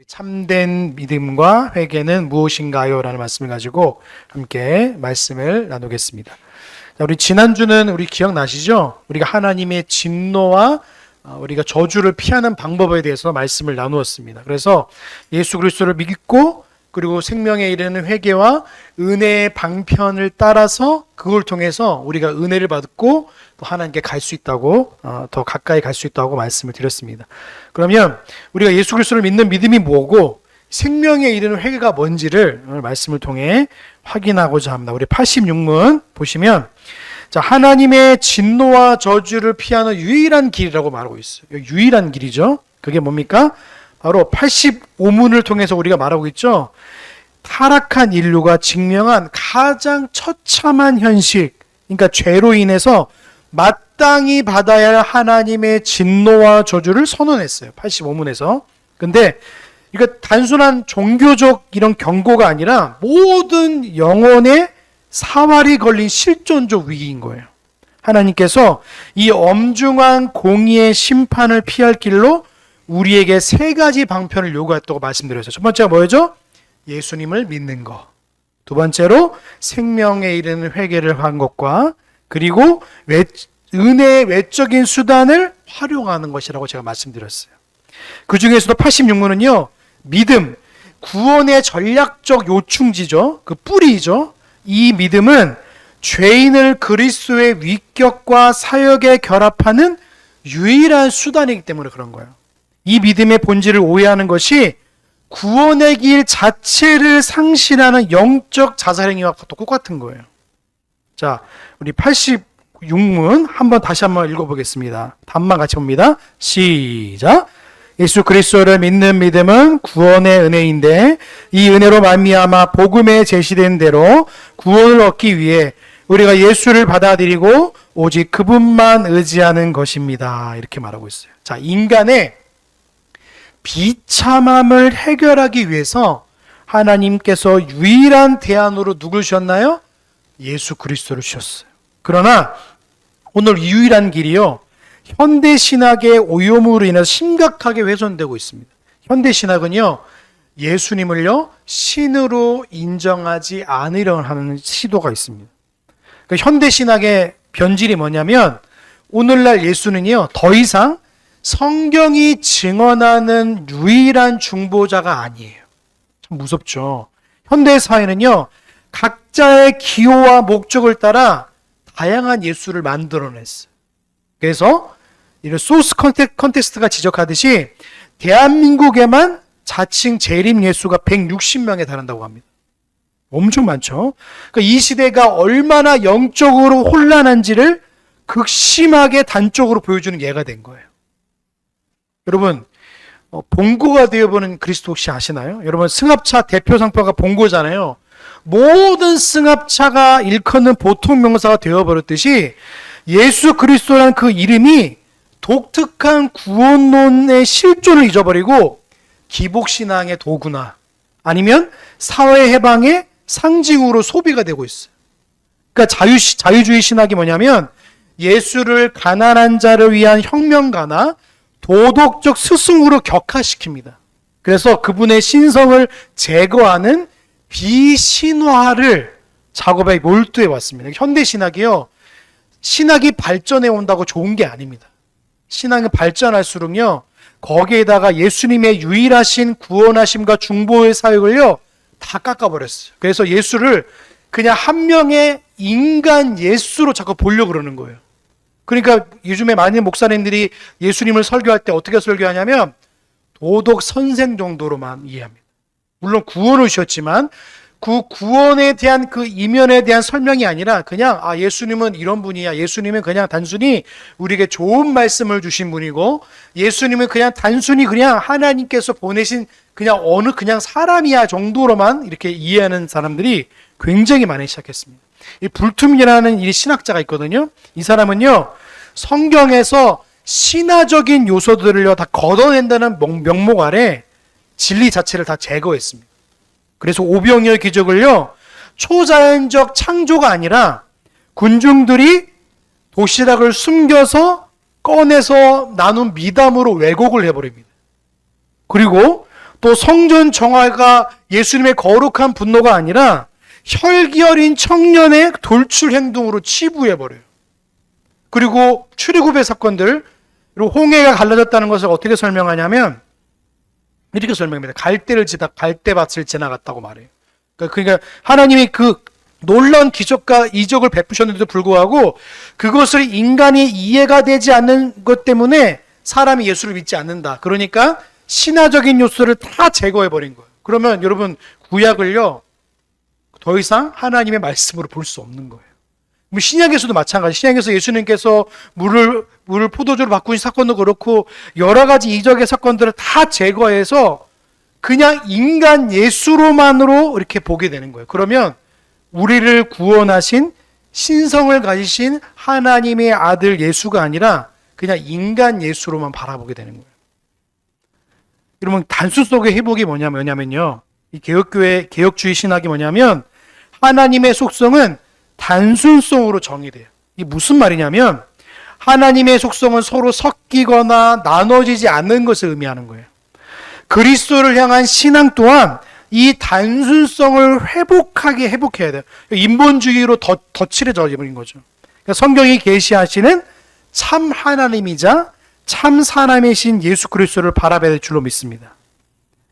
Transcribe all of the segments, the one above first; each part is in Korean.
참된 믿음과 회개는 무엇인가요? 라는 말씀을 가지고 함께 말씀을 나누겠습니다. 자, 우리 지난주는 우리 기억나시죠? 우리가 하나님의 진노와 우리가 저주를 피하는 방법에 대해서 말씀을 나누었습니다. 그래서 예수 그리스도를 믿고 그리고 생명에 이르는 회개와 은혜의 방편을 따라서 그걸 통해서 우리가 은혜를 받고 또 하나님께 갈 수 있다고 더 가까이 갈 수 있다고 말씀을 드렸습니다. 그러면 우리가 예수 그리스도를 믿는 믿음이 뭐고 생명에 이르는 회개가 뭔지를 오늘 말씀을 통해 확인하고자 합니다. 우리 86문 보시면 자, 하나님의 진노와 저주를 피하는 유일한 길이라고 말하고 있어요. 유일한 길이죠. 그게 뭡니까? 바로 85문을 통해서 우리가 말하고 있죠. 타락한 인류가 직면한 가장 처참한 현실, 그러니까 죄로 인해서 마땅히 받아야 할 하나님의 진노와 저주를 선언했어요. 85문에서. 근데 이거 단순한 종교적 이런 경고가 아니라 모든 영혼의 사활이 걸린 실존적 위기인 거예요. 하나님께서 이 엄중한 공의의 심판을 피할 길로 우리에게 세 가지 방편을 요구했다고 말씀드렸어요. 첫 번째가 뭐였죠? 예수님을 믿는 것. 두 번째로 생명에 이르는 회개를 한 것과 그리고 은혜의 외적인 수단을 활용하는 것이라고 제가 말씀드렸어요. 그 중에서도 86문은요. 믿음, 구원의 전략적 요충지죠. 그 뿌리죠. 이 믿음은 죄인을 그리스도의 위격과 사역에 결합하는 유일한 수단이기 때문에 그런 거예요. 이 믿음의 본질을 오해하는 것이 구원의 길 자체를 상실하는 영적 자살행위와 똑같은 거예요. 자, 우리 86문 다시 한번 읽어보겠습니다. 답만 같이 봅니다. 시작. 예수 그리스도를 믿는 믿음은 구원의 은혜인데 이 은혜로 말미암아 복음에 제시된 대로 구원을 얻기 위해 우리가 예수를 받아들이고 오직 그분만 의지하는 것입니다. 이렇게 말하고 있어요. 자, 인간의 비참함을 해결하기 위해서 하나님께서 유일한 대안으로 누굴 주셨나요? 예수 그리스도를 주셨어요. 그러나 오늘 유일한 길이요. 현대신학의 오염으로 인해서 심각하게 훼손되고 있습니다. 현대신학은요. 예수님을요. 신으로 인정하지 않으려 하는 시도가 있습니다. 그러니까 현대신학의 변질이 뭐냐면 오늘날 예수는요. 더 이상 성경이 증언하는 유일한 중보자가 아니에요. 참 무섭죠. 현대사회는요. 각자의 기호와 목적을 따라 다양한 예수를 만들어냈어요. 그래서 이런 소스 컨테스트가 지적하듯이 대한민국에만 자칭 재림 예수가 160명에 달한다고 합니다. 엄청 많죠. 그러니까 이 시대가 얼마나 영적으로 혼란한지를 극심하게 단적으로 보여주는 예가 된 거예요. 여러분, 봉고가 되어보는 그리스도 혹시 아시나요? 여러분, 승합차 대표 상표가 봉고잖아요. 모든 승합차가 일컫는 보통 명사가 되어버렸듯이 예수 그리스도라는 그 이름이 독특한 구원론의 실존을 잊어버리고 기복신앙의 도구나 아니면 사회 해방의 상징으로 소비가 되고 있어요. 그러니까 자유주의 신학이 뭐냐면 예수를 가난한 자를 위한 혁명가나 도덕적 스승으로 격화시킵니다. 그래서 그분의 신성을 제거하는 비신화를 작업에 몰두해 왔습니다. 현대신학이요. 신학이 발전해 온다고 좋은 게 아닙니다. 신학이 발전할수록요. 거기에다가 예수님의 유일하신 구원하심과 중보의 사역을요. 다 깎아버렸어요. 그래서 예수를 그냥 한 명의 인간 예수로 자꾸 보려고 그러는 거예요. 그러니까 요즘에 많은 목사님들이 예수님을 설교할 때 어떻게 설교하냐면 도덕 선생 정도로만 이해합니다. 물론 구원을 주셨지만 그 구원에 대한 그 이면에 대한 설명이 아니라 그냥 예수님은 이런 분이야. 예수님은 그냥 단순히 우리에게 좋은 말씀을 주신 분이고 예수님은 그냥 단순히 그냥 하나님께서 보내신 그냥 사람이야 정도로만 이렇게 이해하는 사람들이 굉장히 많이 시작했습니다. 이 불툼이라는 이 신학자가 있거든요. 이 사람은요. 성경에서 신화적인 요소들을요. 다 걷어낸다는 명목 아래 진리 자체를 다 제거했습니다. 그래서 오병이어 기적을요. 초자연적 창조가 아니라 군중들이 도시락을 숨겨서 꺼내서 나눈 미담으로 왜곡을 해버립니다. 그리고 또 성전 정화가 예수님의 거룩한 분노가 아니라 혈기 어린 청년의 돌출 행동으로 치부해버려요. 그리고 출애굽의 사건들, 그리고 홍해가 갈라졌다는 것을 어떻게 설명하냐면 이렇게 설명합니다. 갈대밭을 지나갔다고 말해요. 그러니까 하나님이 그 놀라운 기적과 이적을 베푸셨는데도 불구하고 그것을 인간이 이해가 되지 않는 것 때문에 사람이 예수를 믿지 않는다. 그러니까 신화적인 요소를 다 제거해버린 거예요. 그러면 여러분 구약을요 더 이상 하나님의 말씀으로 볼 수 없는 거예요. 신약에서도 마찬가지. 신약에서 예수님께서 물을 포도주로 바꾸신 사건도 그렇고 여러 가지 이적의 사건들을 다 제거해서 그냥 인간 예수로만으로 이렇게 보게 되는 거예요. 그러면 우리를 구원하신 신성을 가지신 하나님의 아들 예수가 아니라 그냥 인간 예수로만 바라보게 되는 거예요. 여러분 단수 속의 회복이 뭐냐면요. 이 개혁주의 신학이 뭐냐면 하나님의 속성은 단순성으로 정의돼요. 이게 무슨 말이냐면 하나님의 속성은 서로 섞이거나 나눠지지 않는 것을 의미하는 거예요. 그리스도를 향한 신앙 또한 이 단순성을 회복해야 돼요. 인본주의로 덧칠해져 버린 거죠. 그러니까 성경이 계시하시는 참 하나님이자 참 사람이신 예수 그리스도를 바라봐야 될 줄로 믿습니다.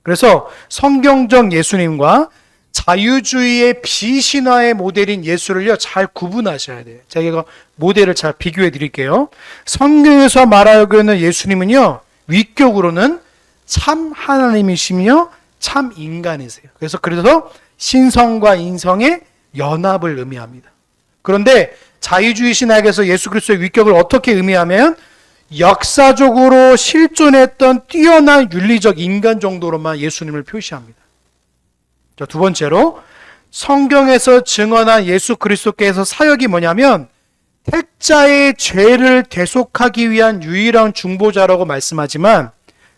그래서 성경적 예수님과 자유주의의 비신화의 모델인 예수를요 잘 구분하셔야 돼요. 제가 모델을 잘 비교해 드릴게요. 성경에서 말하고 있는 예수님은요 위격으로는 참 하나님이시며 참 인간이세요. 그래서 신성과 인성의 연합을 의미합니다. 그런데 자유주의 신학에서 예수 그리스도의 위격을 어떻게 의미하면 역사적으로 실존했던 뛰어난 윤리적 인간 정도로만 예수님을 표시합니다. 자, 두 번째로 성경에서 증언한 예수 그리스도께서 사역이 뭐냐면 택자의 죄를 대속하기 위한 유일한 중보자라고 말씀하지만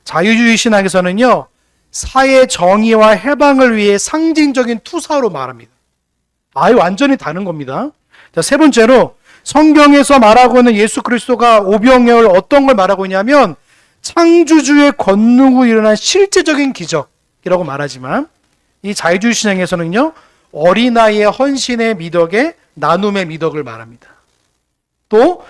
자유주의 신학에서는요 사회 정의와 해방을 위해 상징적인 투사로 말합니다. 아예 완전히 다른 겁니다. 자, 세 번째로 성경에서 말하고 있는 예수 그리스도가 오병이어를 어떤 걸 말하고 있냐면 창조주의 권능 후 일어난 실제적인 기적이라고 말하지만 이 자유주의 신앙에서는요 어린아이의 헌신의 미덕에 나눔의 미덕을 말합니다. 또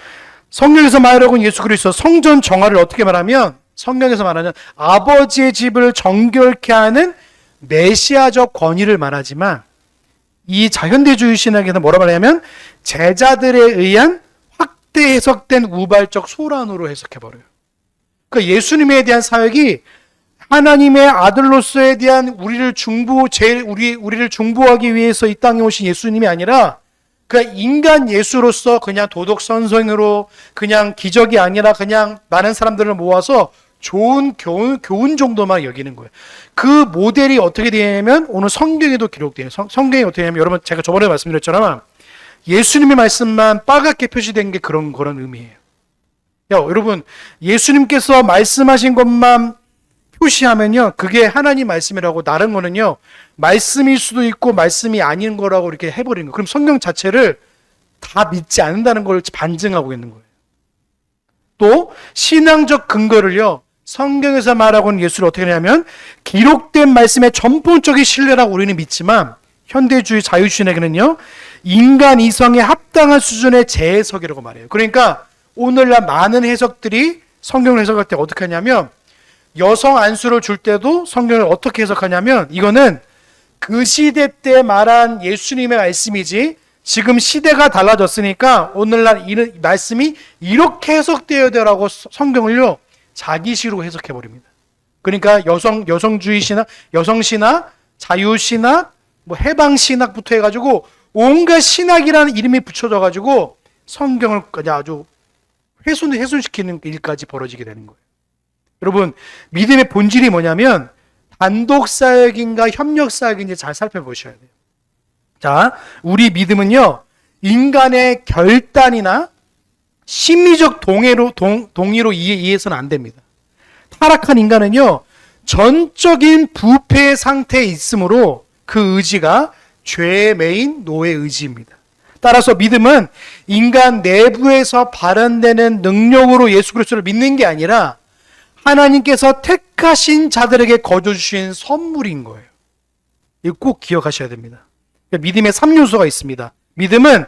성경에서 말하고 있는 예수 그리스도 성전 정화를 어떻게 말하면 성경에서 말하는 아버지의 집을 정결케 하는 메시아적 권위를 말하지만 이 자현대주의 신학에서 뭐라 말하냐면 제자들에 의한 확대 해석된 우발적 소란으로 해석해버려요. 그러니까 예수님에 대한 사역이 하나님의 아들로서에 대한 우리를 중보하기 위해서 이 땅에 오신 예수님이 아니라 그냥 인간 예수로서 그냥 도덕 선생으로 그냥 기적이 아니라 그냥 많은 사람들을 모아서 좋은 교훈 정도만 여기는 거예요. 그 모델이 어떻게 되냐면 오늘 성경에도 기록돼요. 성경이 어떻게 되냐면 여러분 제가 저번에 말씀드렸잖아요. 예수님의 말씀만 빨갛게 표시된 게 그런 의미예요. 여러분 예수님께서 말씀하신 것만 표시하면요 그게 하나님 말씀이라고 다른 거는요 말씀일 수도 있고 말씀이 아닌 거라고 이렇게 해버리는 거예요. 그럼 성경 자체를 다 믿지 않는다는 걸 반증하고 있는 거예요. 또 신앙적 근거를요 성경에서 말하고 있는 예수를 어떻게 하냐면 기록된 말씀의 전본적인 신뢰라고 우리는 믿지만 현대주의 자유주의에게는요 인간 이성에 합당한 수준의 재해석이라고 말해요. 그러니까 오늘날 많은 해석들이 성경을 해석할 때 어떻게 하냐면 여성 안수를 줄 때도 성경을 어떻게 해석하냐면 이거는 그 시대 때 말한 예수님의 말씀이지 지금 시대가 달라졌으니까 오늘날 이 말씀이 이렇게 해석되어야 되라고 성경을요 자기시로 해석해버립니다. 그러니까 여성주의 신학, 여성신학, 자유신학, 해방신학부터 해가지고 온갖 신학이라는 이름이 붙여져가지고 성경을 아주 훼손시키는 일까지 벌어지게 되는 거예요. 여러분 믿음의 본질이 뭐냐면 단독사역인가 협력사역인지 잘 살펴보셔야 돼요. 자, 우리 믿음은요 인간의 결단이나 심리적 동의로 이해해서는 안 됩니다. 타락한 인간은요 전적인 부패 상태에 있으므로 그 의지가 죄에 매인 노예 의지입니다. 따라서 믿음은 인간 내부에서 발현되는 능력으로 예수 그리스도를 믿는 게 아니라 하나님께서 택하신 자들에게 거저 주신 선물인 거예요. 이거 꼭 기억하셔야 됩니다. 믿음의 3요소가 있습니다. 믿음은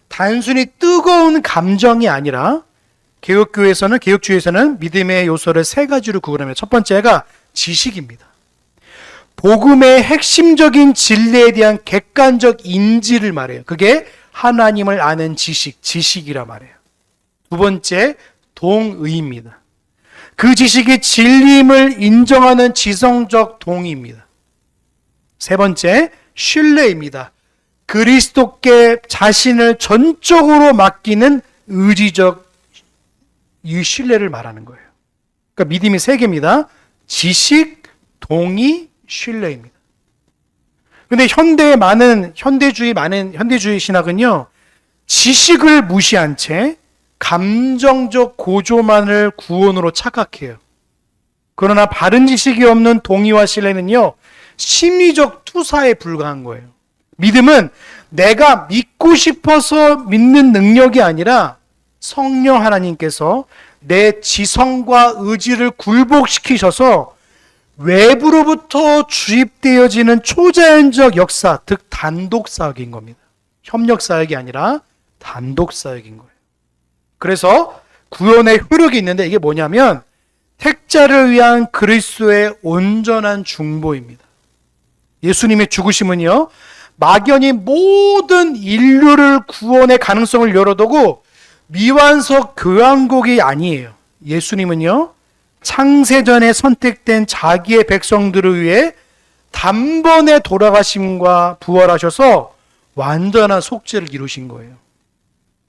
단순히 뜨거운 감정이 아니라 개혁주의에서는 믿음의 요소를 3가지로 구분합니다. 첫 번째가 지식입니다. 복음의 핵심적인 진리에 대한 객관적 인지를 말해요. 그게 하나님을 아는 지식이라 말해요. 두 번째, 동의입니다. 그 지식이 진리임을 인정하는 지성적 동의입니다. 세 번째, 신뢰입니다. 그리스도께 자신을 전적으로 맡기는 의지적 이 신뢰를 말하는 거예요. 그러니까 믿음이 3개입니다. 지식, 동의, 신뢰입니다. 근데 현대주의 신학은요, 지식을 무시한 채 감정적 고조만을 구원으로 착각해요. 그러나 바른 지식이 없는 동의와 신뢰는요, 심리적 투사에 불과한 거예요. 믿음은 내가 믿고 싶어서 믿는 능력이 아니라 성령 하나님께서 내 지성과 의지를 굴복시키셔서 외부로부터 주입되어지는 초자연적 역사, 즉 단독사역인 겁니다. 협력사역이 아니라 단독사역인 거예요. 그래서 구원의 효력이 있는데 이게 뭐냐면 택자를 위한 그리스도의 온전한 중보입니다. 예수님의 죽으심은요, 막연히 모든 인류를 구원의 가능성을 열어두고 미완석 교환곡이 아니에요. 예수님은요, 창세전에 선택된 자기의 백성들을 위해 단번에 돌아가심과 부활하셔서 완전한 속죄를 이루신 거예요.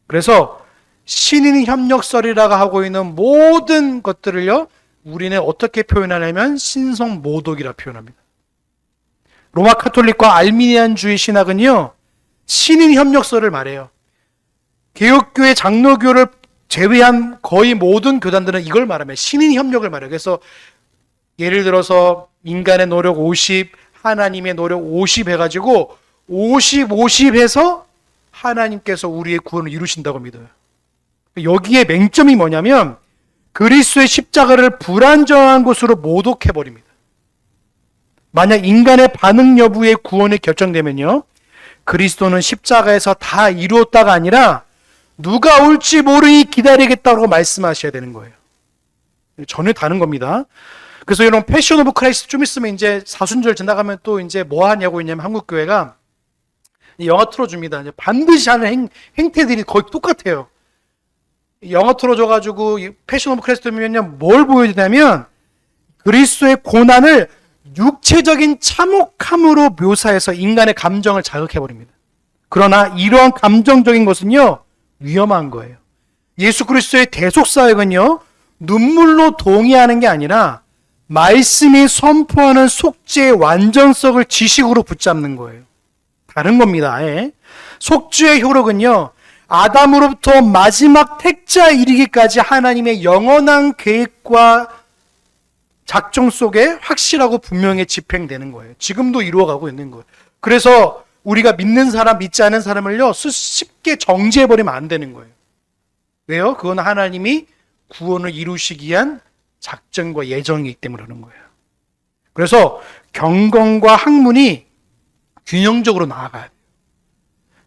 그래서 신인 협력설이라고 하고 있는 모든 것들을요, 우리는 어떻게 표현하냐면 신성모독이라 표현합니다. 로마 카톨릭과 알미니안주의 신학은요, 신인 협력설을 말해요. 개혁교회 장로교를 제외한 거의 모든 교단들은 이걸 말하면 신인 협력을 말해요. 그래서 예를 들어서 인간의 노력 50, 하나님의 노력 50 해가지고 50 해서 하나님께서 우리의 구원을 이루신다고 믿어요. 여기에 맹점이 뭐냐면 그리스도의 십자가를 불안정한 곳으로 모독해버립니다. 만약 인간의 반응 여부의 구원이 결정되면요, 그리스도는 십자가에서 다 이루었다가 아니라 누가 올지 모르니 기다리겠다고 말씀하셔야 되는 거예요. 전혀 다른 겁니다. 그래서 이런 패션 오브 크라이스트 좀 있으면 이제 사순절 지나가면 또 이제 뭐 하냐고 있냐면 한국교회가 영화 틀어줍니다. 이제 반드시 하는 행태들이 거의 똑같아요. 영화 틀어줘가지고 패션 오브 크라이스트 보면요, 뭘 보여주냐면 그리스도의 고난을 육체적인 참혹함으로 묘사해서 인간의 감정을 자극해버립니다. 그러나 이러한 감정적인 것은요, 위험한 거예요. 예수 그리스도의 대속사역은요, 눈물로 동의하는 게 아니라 말씀이 선포하는 속죄의 완전성을 지식으로 붙잡는 거예요. 다른 겁니다. 속죄의 효력은요, 아담으로부터 마지막 택자에 이르기까지 하나님의 영원한 계획과 작정 속에 확실하고 분명히 집행되는 거예요. 지금도 이루어가고 있는 거예요. 그래서 우리가 믿는 사람, 믿지 않은 사람을요, 쉽게 정죄해버리면 안 되는 거예요. 왜요? 그건 하나님이 구원을 이루시기 위한 작정과 예정이기 때문에 그러는 거예요. 그래서 경건과 학문이 균형적으로 나아가요.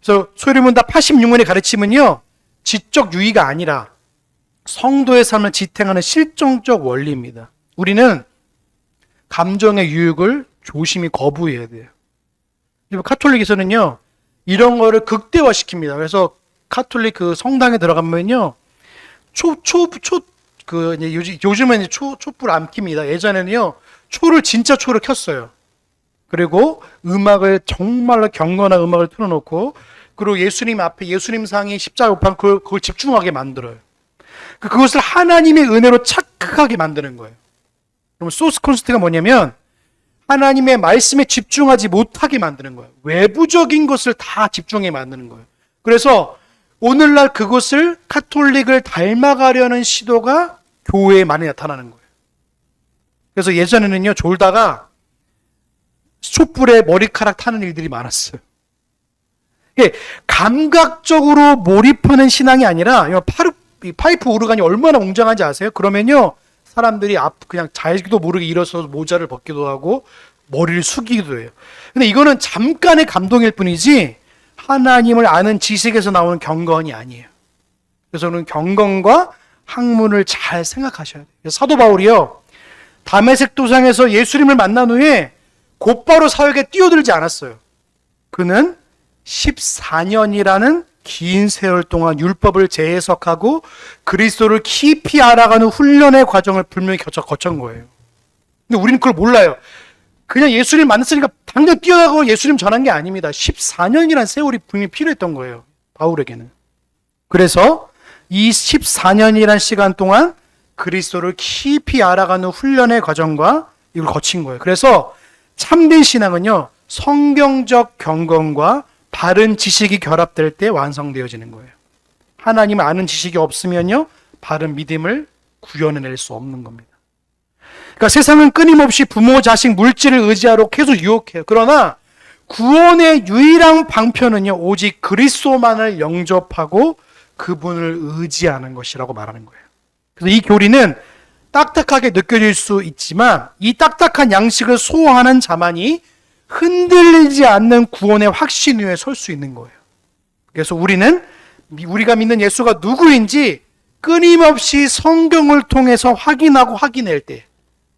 그래서 소리문답 86문의 가르침은요, 지적 유의가 아니라 성도의 삶을 지탱하는 실정적 원리입니다. 우리는 감정의 유혹을 조심히 거부해야 돼요. 카톨릭에서는요, 이런 거를 극대화시킵니다. 그래서 카톨릭 그 성당에 들어가면요, 요즘은 이제 촛불 안 킵니다. 예전에는요, 진짜 초를 켰어요. 그리고 음악을 정말로 경건한 음악을 틀어놓고, 그리고 예수님 앞에 예수님 상이 십자가 못 판 그걸 집중하게 만들어요. 그것을 하나님의 은혜로 착각하게 만드는 거예요. 그럼 소스 콘서트가 뭐냐면 하나님의 말씀에 집중하지 못하게 만드는 거예요. 외부적인 것을 다 집중해 만드는 거예요. 그래서 오늘날 그것을 카톨릭을 닮아가려는 시도가 교회에 많이 나타나는 거예요. 그래서 예전에는요, 졸다가 촛불에 머리카락 타는 일들이 많았어요. 감각적으로 몰입하는 신앙이 아니라 파이프 오르간이 얼마나 웅장한지 아세요? 그러면요, 사람들이 그냥 자기도 모르게 일어서서 모자를 벗기도 하고 머리를 숙이기도 해요. 근데 이거는 잠깐의 감동일 뿐이지 하나님을 아는 지식에서 나오는 경건이 아니에요. 그래서 저는 경건과 학문을 잘 생각하셔야 돼요. 사도 바울이요, 다메섹 도상에서 예수님을 만난 후에 곧바로 사역에 뛰어들지 않았어요. 그는 14년이라는 긴 세월 동안 율법을 재해석하고 그리스도를 깊이 알아가는 훈련의 과정을 분명히 거친 거예요. 근데 우리는 그걸 몰라요. 그냥 예수님 만났으니까 당장 뛰어가고 예수님 전한 게 아닙니다. 14년이라는 세월이 분명히 필요했던 거예요, 바울에게는. 그래서 이 14년이라는 시간 동안 그리스도를 깊이 알아가는 훈련의 과정과 이걸 거친 거예요. 그래서 참된 신앙은요, 성경적 경건과 바른 지식이 결합될 때 완성되어지는 거예요. 하나님을 아는 지식이 없으면요, 바른 믿음을 구현해낼 수 없는 겁니다. 그러니까 세상은 끊임없이 부모, 자식, 물질을 의지하러 계속 유혹해요. 그러나 구원의 유일한 방편은요, 오직 그리스도만을 영접하고 그분을 의지하는 것이라고 말하는 거예요. 그래서 이 교리는 딱딱하게 느껴질 수 있지만 이 딱딱한 양식을 소화하는 자만이 흔들리지 않는 구원의 확신 위에 설 수 있는 거예요. 그래서 우리가 믿는 예수가 누구인지 끊임없이 성경을 통해서 확인하고 확인할 때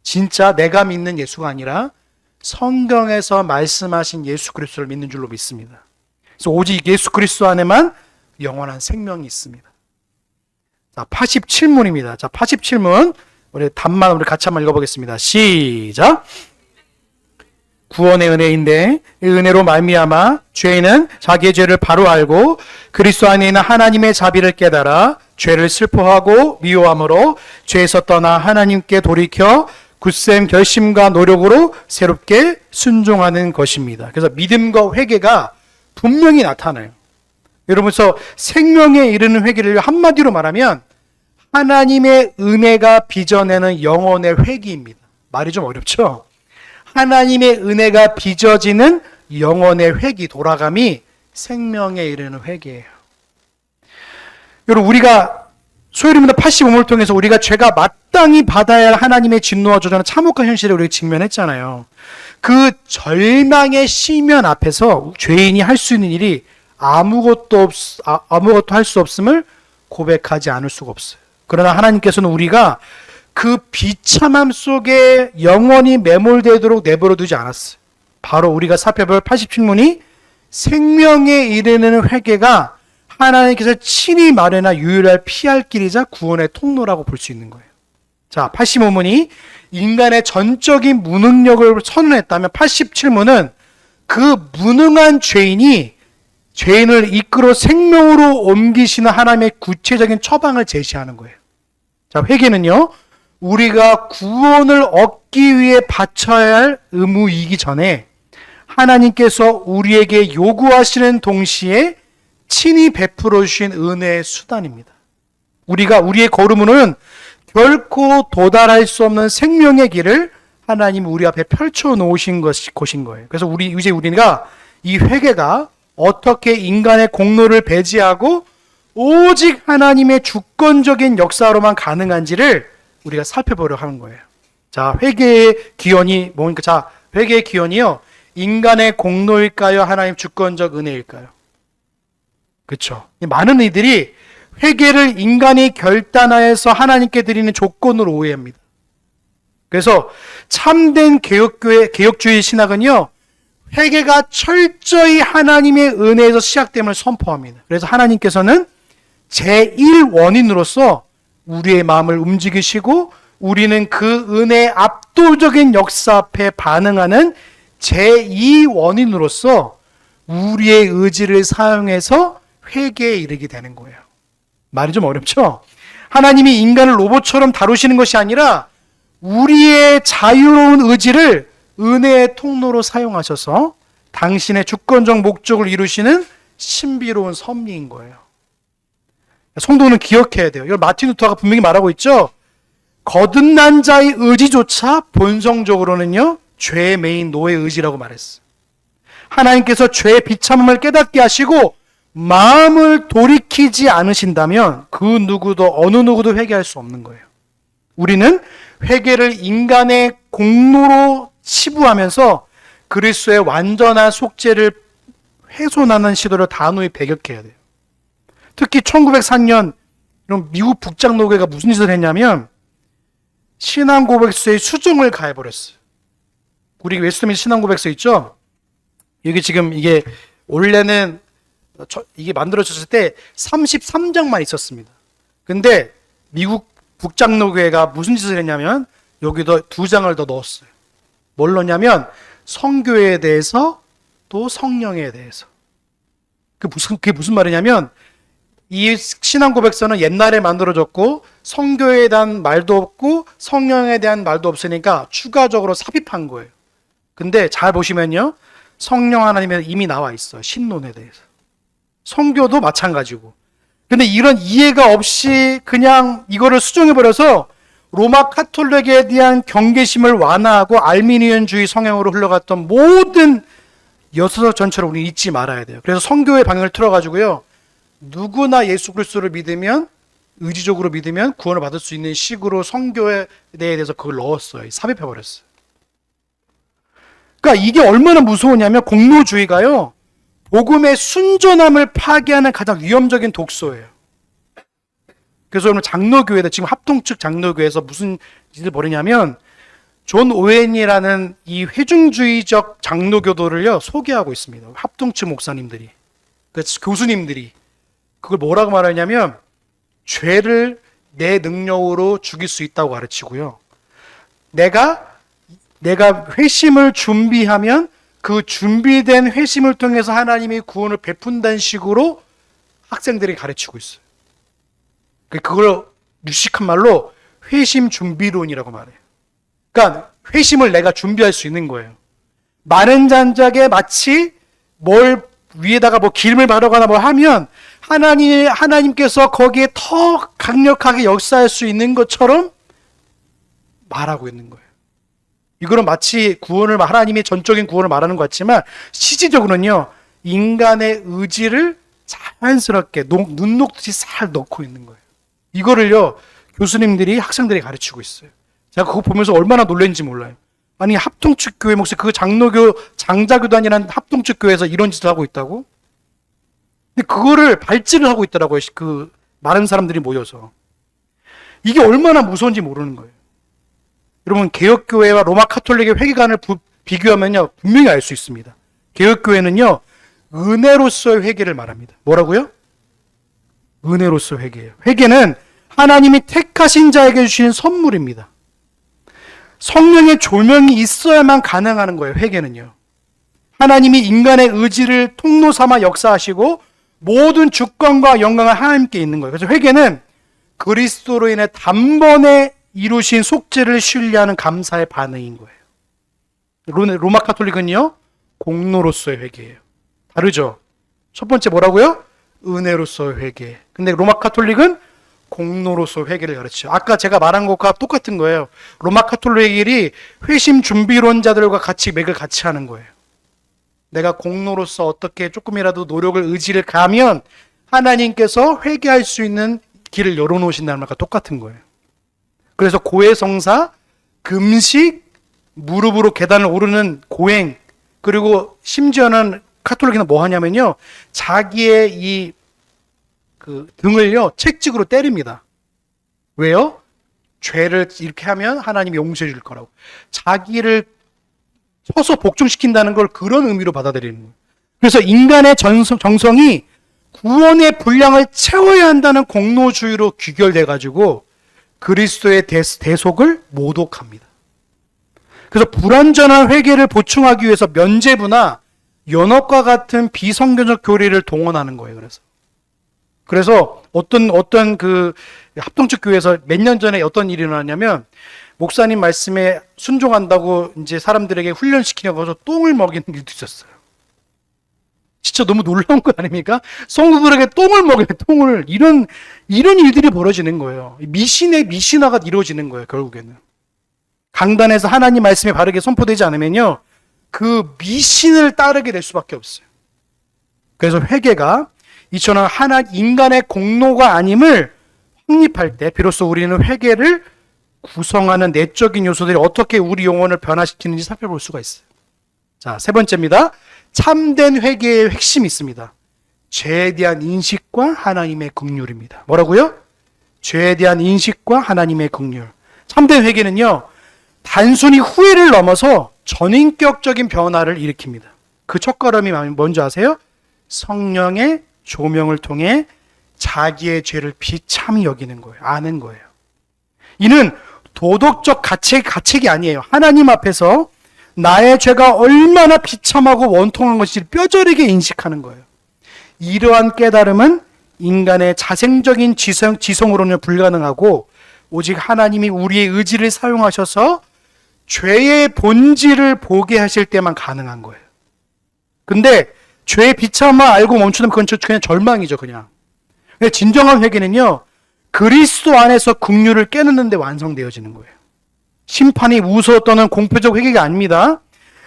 진짜 내가 믿는 예수가 아니라 성경에서 말씀하신 예수 그리스도를 믿는 줄로 믿습니다. 그래서 오직 예수 그리스도 안에만 영원한 생명이 있습니다. 자, 87문입니다. 자, 87문 우리 답만 우리 같이 한번 읽어보겠습니다. 시작. 구원의 은혜인데 이 은혜로 말미암아 죄인은 자기의 죄를 바로 알고 그리스도 안에 있는 하나님의 자비를 깨달아 죄를 슬퍼하고 미워함으로 죄에서 떠나 하나님께 돌이켜 굳센 결심과 노력으로 새롭게 순종하는 것입니다. 그래서 믿음과 회개가 분명히 나타나요. 여러분서 생명에 이르는 회개를 한마디로 말하면 하나님의 은혜가 빚어내는 영혼의 회개입니다. 말이 좀 어렵죠? 하나님의 은혜가 빚어지는 영혼의 회개, 돌아감이 생명에 이르는 회개예요. 여러분, 우리가 소요리문답 85문을 통해서 우리가 죄가 마땅히 받아야 할 하나님의 진노와 조전한 참혹한 현실에 우리가 직면했잖아요. 그 절망의 시면 앞에서 죄인이 할 수 있는 일이 아무것도 할 수 없음을 고백하지 않을 수가 없어요. 그러나 하나님께서는 우리가 그 비참함 속에 영원히 매몰되도록 내버려 두지 않았어요. 바로 우리가 살펴볼 87문이 생명에 이르는 회개가 하나님께서 친히 마련한 유일할 피할 길이자 구원의 통로라고 볼 수 있는 거예요. 자, 85문이 인간의 전적인 무능력을 선언했다면 87문은 그 무능한 죄인이 죄인을 이끌어 생명으로 옮기시는 하나님의 구체적인 처방을 제시하는 거예요. 자, 회개는요, 우리가 구원을 얻기 위해 바쳐야 할 의무이기 전에 하나님께서 우리에게 요구하시는 동시에 친히 베풀어 주신 은혜의 수단입니다. 우리의 걸음으로는 결코 도달할 수 없는 생명의 길을 하나님 우리 앞에 펼쳐 놓으신 것인 거예요. 그래서 이제 우리가 이 회개가 어떻게 인간의 공로를 배제하고 오직 하나님의 주권적인 역사로만 가능한지를 우리가 살펴보려고 하는 거예요. 자, 회개의 기원이 뭡니까? 자, 회개의 기원이요, 인간의 공로일까요? 하나님 주권적 은혜일까요? 그렇죠. 많은 이들이 회개를 인간이 결단하여서 하나님께 드리는 조건으로 오해합니다. 그래서 참된 개혁주의 신학은요, 회개가 철저히 하나님의 은혜에서 시작됨을 선포합니다. 그래서 하나님께서는 제1원인으로서 우리의 마음을 움직이시고 우리는 그 은혜의 압도적인 역사 앞에 반응하는 제2원인으로서 우리의 의지를 사용해서 회개에 이르게 되는 거예요. 말이 좀 어렵죠? 하나님이 인간을 로봇처럼 다루시는 것이 아니라 우리의 자유로운 의지를 은혜의 통로로 사용하셔서 당신의 주권적 목적을 이루시는 신비로운 섭리인 거예요. 성도는 기억해야 돼요. 이걸 마틴 루터가 분명히 말하고 있죠. 거듭난 자의 의지조차 본성적으로는요, 죄의 메인 노예 의지라고 말했어요. 하나님께서 죄의 비참함을 깨닫게 하시고 마음을 돌이키지 않으신다면 그 누구도 어느 누구도 회개할 수 없는 거예요. 우리는 회개를 인간의 공로로 치부하면서 그리스도의 완전한 속죄를 훼손하는 시도를 단호히 배격해야 돼요. 특히 1904년 이런 미국 북장로교회가 무슨 짓을 했냐면 신앙고백서에 수정을 가해버렸어요. 우리 웨스트민스터 신앙고백서 있죠? 여기 지금 이게 원래는 이게 만들어졌을 때 33장만 있었습니다. 근데 미국 북장로교회가 무슨 짓을 했냐면 여기도 2장을 더 넣었어요. 뭘 넣냐면 성교에 대해서 또 성령에 대해서. 그게 무슨 말이냐면 이 신앙고백서는 옛날에 만들어졌고 성교에 대한 말도 없고 성령에 대한 말도 없으니까 추가적으로 삽입한 거예요. 근데 잘 보시면요. 성령 하나님은 이미 나와 있어요. 신론에 대해서. 성교도 마찬가지고. 근데 이런 이해가 없이 그냥 이거를 수정해버려서 로마 카톨릭에 대한 경계심을 완화하고 알미니언주의 성향으로 흘러갔던 모든 여서 전체를 우리 잊지 말아야 돼요. 그래서 성교의 방향을 틀어가지고요. 누구나 예수 그리스도를 믿으면 의지적으로 믿으면 구원을 받을 수 있는 식으로 성교에 대해서 그걸 넣었어요. 삽입해버렸어요. 그러니까 이게 얼마나 무서우냐면 공로주의가요. 복음의 순전함을 파괴하는 가장 위험적인 독소예요. 그래서 오늘 장로교회다 지금 합동측 장로교회에서 무슨 일을 벌이냐면 존 오웬이라는 이 회중주의적 장로교도를요 소개하고 있습니다. 합동측 목사님들이, 그래서 교수님들이 그걸 뭐라고 말하냐면 죄를 내 능력으로 죽일 수 있다고 가르치고요. 내가 회심을 준비하면 그 준비된 회심을 통해서 하나님이 구원을 베푼다는 식으로 학생들이 가르치고 있어요. 그걸 유식한 말로 회심 준비론이라고 말해요. 그러니까 회심을 내가 준비할 수 있는 거예요. 마른 장작에 마치 뭘 위에다가 뭐 기름을 바르거나 뭐 하면 하나님께서 거기에 더 강력하게 역사할 수 있는 것처럼 말하고 있는 거예요. 이거는 마치 하나님의 전적인 구원을 말하는 것 같지만 실질적으로는요, 인간의 의지를 자연스럽게 눈 녹듯이 살 넣고 있는 거예요. 이거를요, 교수님들이 학생들이 가르치고 있어요. 제가 그거 보면서 얼마나 놀랐는지 몰라요. 아니, 합동측 교회 목사, 그 장자교단이라는 합동측 교회에서 이런 짓을 하고 있다고? 근데 그거를 발제를 하고 있더라고요. 그 많은 사람들이 모여서. 이게 얼마나 무서운지 모르는 거예요. 여러분, 개혁교회와 로마 카톨릭의 회개관을 비교하면요, 분명히 알 수 있습니다. 개혁교회는요, 은혜로서의 회개를 말합니다. 뭐라고요? 은혜로서 회개예요. 회개는 하나님이 택하신 자에게 주신 선물입니다. 성령의 조명이 있어야만 가능한 거예요. 회개는요. 하나님이 인간의 의지를 통로 삼아 역사하시고 모든 주권과 영광은 하나님께 있는 거예요. 그래서 회개는 그리스도로 인해 단번에 이루신 속죄를 신뢰하는 감사의 반응인 거예요. 로마 카톨릭은요, 공로로서의 회개예요. 다르죠? 첫 번째 뭐라고요? 은혜로서의 회개. 근데 로마 카톨릭은 공로로서 회개를 가르쳐요. 아까 제가 말한 것과 똑같은 거예요. 로마 카톨릭이 회심 준비론자들과 같이 맥을 같이 하는 거예요. 내가 공로로서 어떻게 조금이라도 노력을 의지를 가하면 하나님께서 회개할 수 있는 길을 열어놓으신다는 말과 똑같은 거예요. 그래서 고해성사, 금식, 무릎으로 계단을 오르는 고행, 그리고 심지어는 카톨릭은 뭐 하냐면요, 자기의 등을요, 채찍으로 때립니다. 왜요? 죄를 이렇게 하면 하나님이 용서해 줄 거라고. 자기를 쳐서 복종시킨다는 걸 그런 의미로 받아들이는 거예요. 그래서 인간의 정성이 구원의 분량을 채워야 한다는 공로주의로 귀결돼가지고 그리스도의 대속을 모독합니다. 그래서 불완전한 회개를 보충하기 위해서 면죄부나 연합과 같은 비성경적 교리를 동원하는 거예요. 그래서 어떤 그 합동측 교회에서 몇 년 전에 어떤 일이 일어났냐면 목사님 말씀에 순종한다고 이제 사람들에게 훈련시키려고 해서 똥을 먹이는 일도 있었어요. 진짜 너무 놀라운 거 아닙니까? 성도들에게 똥을 먹여요, 똥을. 이런 일들이 벌어지는 거예요. 미신화가 이루어지는 거예요, 결국에는. 강단에서 하나님 말씀이 바르게 선포되지 않으면요, 그 미신을 따르게 될 수밖에 없어요. 그래서 회개가 이처럼 인간의 공로가 아님을 확립할 때 비로소 우리는 회개를 구성하는 내적인 요소들이 어떻게 우리 영혼을 변화시키는지 살펴볼 수가 있어요. 자, 세 번째입니다. 참된 회개의 핵심이 있습니다. 죄에 대한 인식과 하나님의 긍휼입니다. 뭐라고요? 죄에 대한 인식과 하나님의 긍휼. 참된 회개는요, 단순히 후회를 넘어서 전인격적인 변화를 일으킵니다. 그 첫걸음이 뭔지 아세요? 성령의 조명을 통해 자기의 죄를 비참히 여기는 거예요. 아는 거예요. 이는 도덕적 가책이 아니에요. 하나님 앞에서 나의 죄가 얼마나 비참하고 원통한 것인지 뼈저리게 인식하는 거예요. 이러한 깨달음은 인간의 자생적인 지성으로는 불가능하고 오직 하나님이 우리의 의지를 사용하셔서 죄의 본질을 보게 하실 때만 가능한 거예요. 근데 죄의 비참함을 알고 멈추면 그건 그냥 절망이죠, 그냥. 근데 진정한 회개는요, 그리스도 안에서 긍휼을 깨닫는 데 완성되어지는 거예요. 심판이 무서워 떠는 공표적 회개가 아닙니다.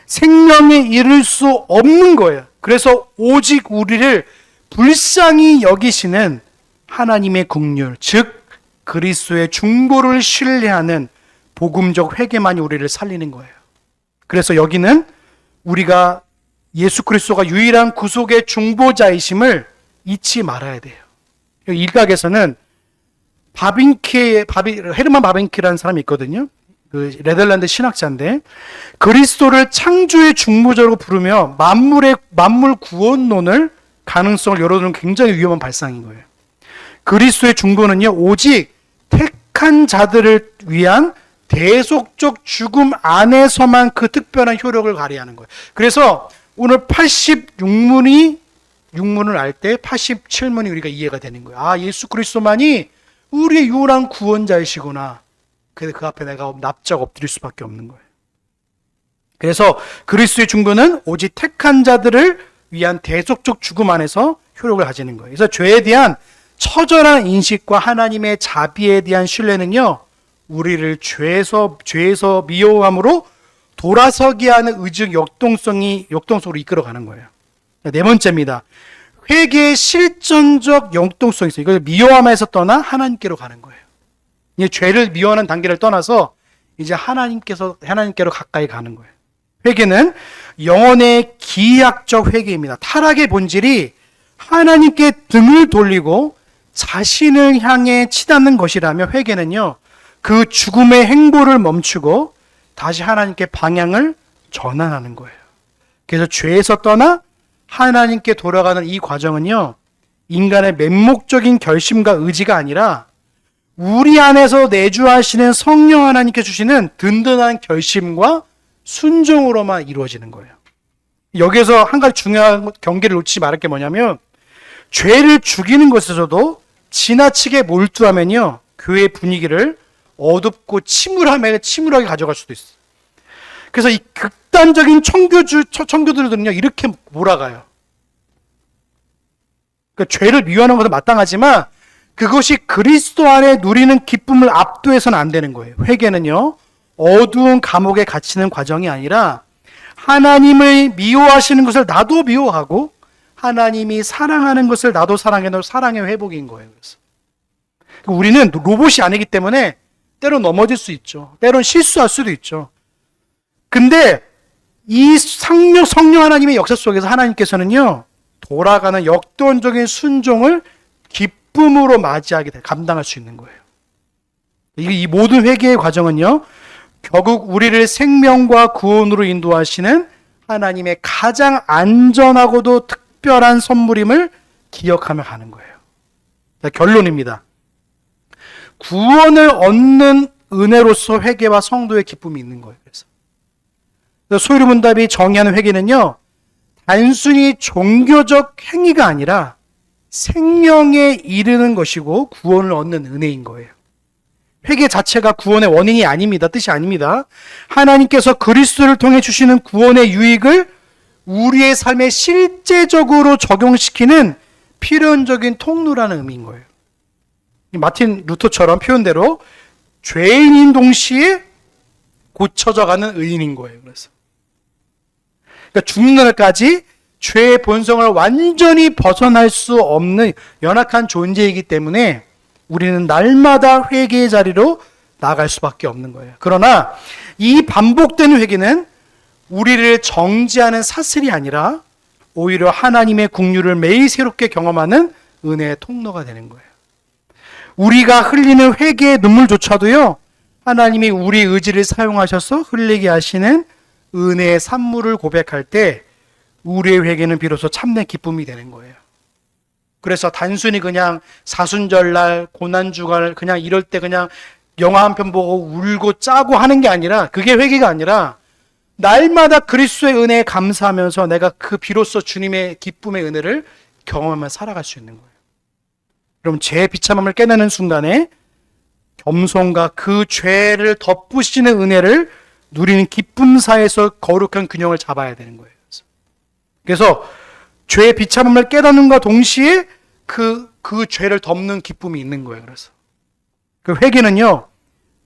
생명에 이를 수 없는 거예요. 그래서 오직 우리를 불쌍히 여기시는 하나님의 긍휼, 즉 그리스도의 중보를 신뢰하는 복음적 회개만이 우리를 살리는 거예요. 그래서 여기는 우리가 예수 그리스도가 유일한 구속의 중보자이심을 잊지 말아야 돼요. 일각에서는 헤르만 바빙키라는 사람이 있거든요. 그 네덜란드 신학자인데 그리스도를 창조의 중보자로 부르며 만물 구원론을 가능성을 열어두는 굉장히 위험한 발상인 거예요. 그리스도의 중보는요, 오직 택한 자들을 위한 대속적 죽음 안에서만 그 특별한 효력을 발휘하는 거예요. 그래서 오늘 86문을 알 때 87문이 우리가 이해가 되는 거예요. 아, 예수 그리스도만이 우리의 유일한 구원자이시구나. 그래서 그 앞에 내가 납작 엎드릴 수밖에 없는 거예요. 그래서 그리스도의 중보는 오직 택한 자들을 위한 대속적 죽음 안에서 효력을 가지는 거예요. 그래서 죄에 대한 처절한 인식과 하나님의 자비에 대한 신뢰는요, 우리를 죄에서 미워함으로 돌아서게 하는 의적 역동성으로 이끌어가는 거예요. 네 번째입니다. 회개의 실전적 역동성이 있어요. 이걸 미워함에서 떠나 하나님께로 가는 거예요. 이제 죄를 미워하는 단계를 떠나서 이제 하나님께로 가까이 가는 거예요. 회개는 영혼의 기하학적 회개입니다. 타락의 본질이 하나님께 등을 돌리고 자신을 향해 치닫는 것이라며 회개는요, 그 죽음의 행보를 멈추고 다시 하나님께 방향을 전환하는 거예요. 그래서 죄에서 떠나 하나님께 돌아가는 이 과정은요, 인간의 맹목적인 결심과 의지가 아니라 우리 안에서 내주하시는 성령 하나님께 주시는 든든한 결심과 순종으로만 이루어지는 거예요. 여기에서 한 가지 중요한 경계를 놓치지 말을 게 뭐냐면, 죄를 죽이는 것에서도 지나치게 몰두하면요, 교회 분위기를 어둡고 침울하게 가져갈 수도 있어요. 그래서 이 극단적인 청교들은요, 이렇게 몰아가요. 그러니까 죄를 미워하는 것은 마땅하지만 그것이 그리스도 안에 누리는 기쁨을 압도해서는 안 되는 거예요. 회개는요, 어두운 감옥에 갇히는 과정이 아니라 하나님을 미워하시는 것을 나도 미워하고 하나님이 사랑하는 것을 나도 사랑해놓은 사랑의 회복인 거예요. 그래서 우리는 로봇이 아니기 때문에 때론 넘어질 수 있죠. 때론 실수할 수도 있죠. 근데 이 성령 하나님의 역사 속에서 하나님께서는요, 돌아가는 역동적인 순종을 기쁨으로 감당할 수 있는 거예요. 이 모든 회개의 과정은요, 결국 우리를 생명과 구원으로 인도하시는 하나님의 가장 안전하고도 특별한 선물임을 기억하며 가는 거예요. 자, 결론입니다. 구원을 얻는 은혜로서 회개와 성도의 기쁨이 있는 거예요. 그래서 소유문답이 정의하는 회개는요, 단순히 종교적 행위가 아니라 생명에 이르는 것이고 구원을 얻는 은혜인 거예요. 회개 자체가 구원의 원인이 아닙니다. 뜻이 아닙니다. 하나님께서 그리스도를 통해 주시는 구원의 유익을 우리의 삶에 실제적으로 적용시키는 필연적인 통로라는 의미인 거예요. 마틴 루터처럼 표현대로 죄인인 동시에 고쳐져가는 의인인 거예요. 그래서 그러니까 죽는 날까지 죄의 본성을 완전히 벗어날 수 없는 연약한 존재이기 때문에 우리는 날마다 회개의 자리로 나아갈 수밖에 없는 거예요. 그러나 이 반복되는 회개는 우리를 정지하는 사슬이 아니라 오히려 하나님의 긍휼을 매일 새롭게 경험하는 은혜의 통로가 되는 거예요. 우리가 흘리는 회개의 눈물조차도요, 하나님이 우리 의지를 사용하셔서 흘리게 하시는 은혜의 산물을 고백할 때 우리의 회개는 비로소 참된 기쁨이 되는 거예요. 그래서 단순히 그냥 사순절날, 고난주간 그냥 이럴 때 그냥 영화 한 편 보고 울고 짜고 하는 게 아니라, 그게 회개가 아니라 날마다 그리스도의 은혜에 감사하면서 내가 그 비로소 주님의 기쁨의 은혜를 경험하며 살아갈 수 있는 거예요. 여러분, 죄의 비참함을 깨닫는 순간에 겸손과 그 죄를 덮으시는 은혜를 누리는 기쁨 사이에서 거룩한 균형을 잡아야 되는 거예요. 그래서 죄의 비참함을 깨닫는과 동시에 그 죄를 덮는 기쁨이 있는 거예요. 그래서 그 회개는요,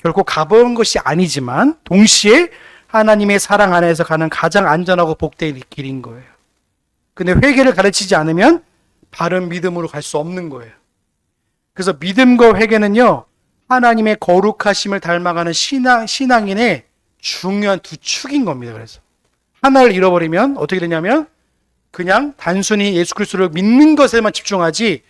결코 가벼운 것이 아니지만 동시에 하나님의 사랑 안에서 가는 가장 안전하고 복된 길인 거예요. 근데 회개를 가르치지 않으면 바른 믿음으로 갈 수 없는 거예요. 그래서 믿음과 회개는요, 하나님의 거룩하심을 닮아가는 신앙인의 중요한 두 축인 겁니다. 그래서 하나를 잃어버리면 어떻게 되냐면 그냥 단순히 예수 그리스도를 믿는 것에만 집중하지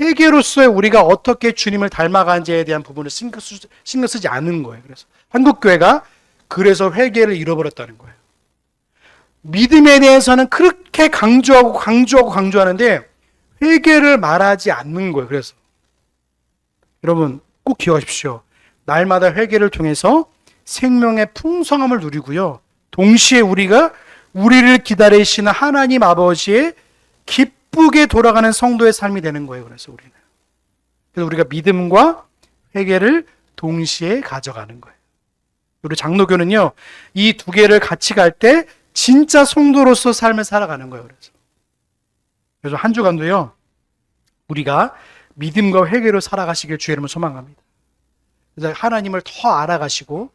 회개로서의 우리가 어떻게 주님을 닮아가는지에 대한 부분을 신경 쓰지 않는 거예요. 그래서 한국교회가 그래서 회개를 잃어버렸다는 거예요. 믿음에 대해서는 그렇게 강조하는데 회개를 말하지 않는 거예요. 그래서 여러분 꼭 기억하십시오. 날마다 회개를 통해서 생명의 풍성함을 누리고요, 동시에 우리가 우리를 기다리시는 하나님 아버지의 기쁘게 돌아가는 성도의 삶이 되는 거예요. 그래서 우리가 믿음과 회개를 동시에 가져가는 거예요. 우리 장로교는요, 이 두 개를 같이 갈 때 진짜 성도로서 삶을 살아가는 거예요. 그래서 한 주간도요, 우리가 믿음과 회개로 살아가시길 주의 이름으로 소망합니다. 그래서 하나님을 더 알아가시고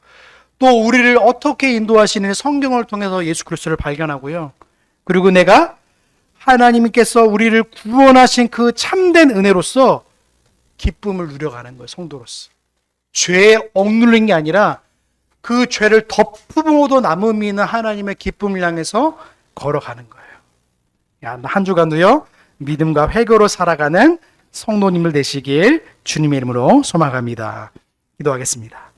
또 우리를 어떻게 인도하시는 성경을 통해서 예수 그리스도를 발견하고요, 그리고 내가 하나님께서 우리를 구원하신 그 참된 은혜로서 기쁨을 누려가는 거예요. 성도로서 죄에 억눌린 게 아니라 그 죄를 덮으고도 남음이 있는 하나님의 기쁨을 향해서 걸어가는 거예요. 한 주간도요, 믿음과 회개로 살아가는 성도님들 되시길 주님의 이름으로 소망합니다. 기도하겠습니다.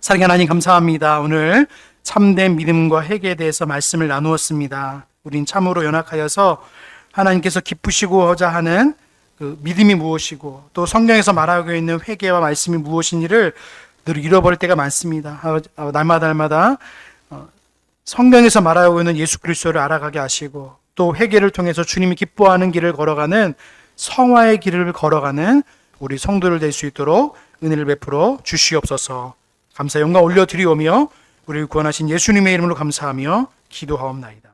사랑하는 하나님, 감사합니다. 오늘 참된 믿음과 회개에 대해서 말씀을 나누었습니다. 우린 참으로 연약하여서 하나님께서 기쁘시고자 하는 그 믿음이 무엇이고 또 성경에서 말하고 있는 회개와 말씀이 무엇인지를 늘 잃어버릴 때가 많습니다. 날마다 성경에서 말하고 있는 예수 그리스도를 알아가게 하시고 또 회개를 통해서 주님이 기뻐하는 길을 걸어가는 성화의 길을 걸어가는 우리 성도를 될 수 있도록 은혜를 베풀어 주시옵소서. 감사 영광 올려드리오며 우리를 구원하신 예수님의 이름으로 감사하며 기도하옵나이다.